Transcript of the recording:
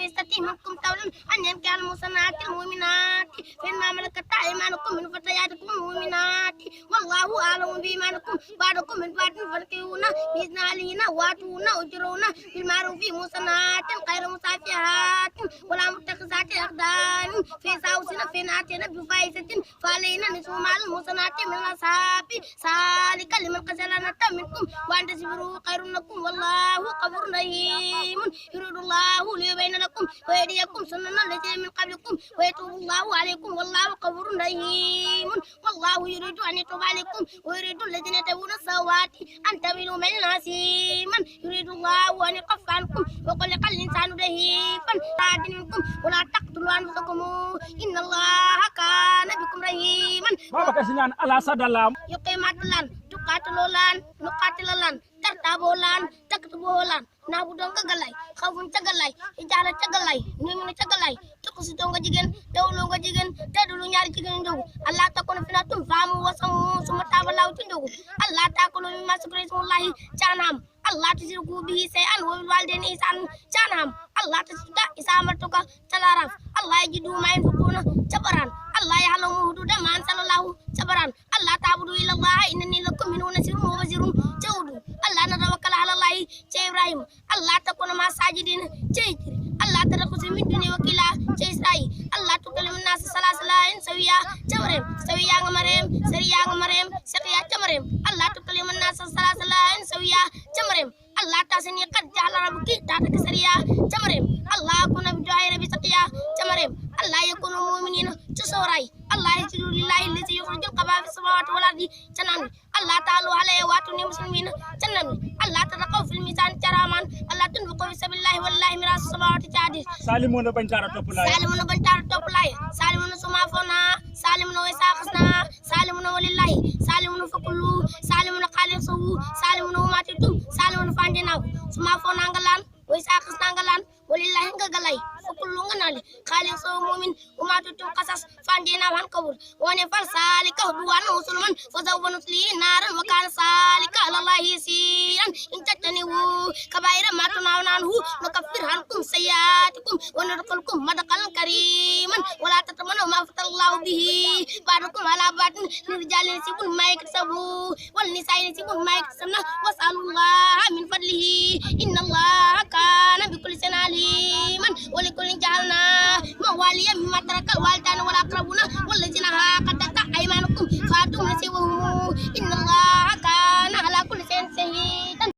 يستطيع منكم طولا أن ينكح المحصنات المؤمنات فإنما ملكت أيمانكم من فتياتكم المؤمنات والله أعلم بإيمانكم بعضكم من بعض فانكحوهن بإذن أهلهن وآتوهن أجورهن بالمعروف محصنات غير مسافحات ولا متخذات أخدان فإذا أحسن فإن أتينا بفاحشة فعليهن نصف ما على المحصنات من العذاب ذلك لمن خشي العنة منكم وأن تصبروا خير لكم والله غفور رحيم يريد الله ليبين لكم ويهديكم سنن الذين من قبلكم ويتوب الله عليكم والله غفور رحيم والله يريد أن يتوب عليكم ويريد الذين يتبعون الشهوات أن تميلوا ميلا عظيما يريد الله أن يخفف عنكم وخلق الإنسان ضعيفا منكم ولا تقتلوا أنفسكم إن الله كان بكم رحيما baba kasinan ala sadalam yuqimatulan tuqatilulan nuqatilulan tartabolan taktubolan nabudon kagalay khawun tagalay ijala tagalay nimu tagalay tukusuto nga jigen dawlo nga jigen tadulu ñaari jigen ndogu allah takuna finatum famu wasamu sumatabalaw tindogu allah takulu mimma sukrismullahi janam Allah tusirku bihi sayan wa bil walidayni ihsan janam Allah tusuda isamartuka talaraf Allah yajidu ma yanfukuna jabaran Allah ya'lamu hududa ma anzalallahu jabaran Allah ta'budu illa Allah innani lakum minhu nasirun wa basirun jawdu Allah natawakkal ala Allah ja Ibrahim Allah takuna ma sajidin jayjir Allah tarakusu min duni wakila ja Israil Allah tukallimu nas salasalain sawiya jabarem sawiya ngamarem sariya ngamarem saqiya jabarem Allah tukallimu nas salasalain sawiya jabarem Allah tasani qad ja'ala rabbuki ta'ata sariya jabarem Allah kuna bi du'a rabbi saqiya jabarem Allah yakunu mu'minina tusorai Allah yajidu lillahi allazi yukhrijul khaba'a fis samawati wal ardi janan Allah ta'ala alayhi wa atuni muslimina janan Allah tadaqaw fil mizan jaraman Allah tunfiqu fi sabilillahi wallahi miras samawati jadi salimuna bantara topulay salimuna bantara topulay salimuna sumafona salimuna waisaqna salimuna walillahi salimuna fakulu salimuna khalisu salimuna umatitum salimuna fanjinaw sumafona ngalan waisaqna ngalan walillahi ngagalay fakulu nganali khalisu mu'min umatitum qasas fanjina wan kabul woni fal salika duwan musulman fazawwa nusli naran wa kana salika alallahi siyan in tataniwu kabaira ma tunawnahu nukaffir ankum sayyiatikum wa nudkhilkum madkhalan kariman wala tatmanu ma fatallahu bihi ba'dakum ala ba'din lirjalin sibun ma yaksabu wal nisa'i sibun ma yaksabna was'alullaha min fadlihi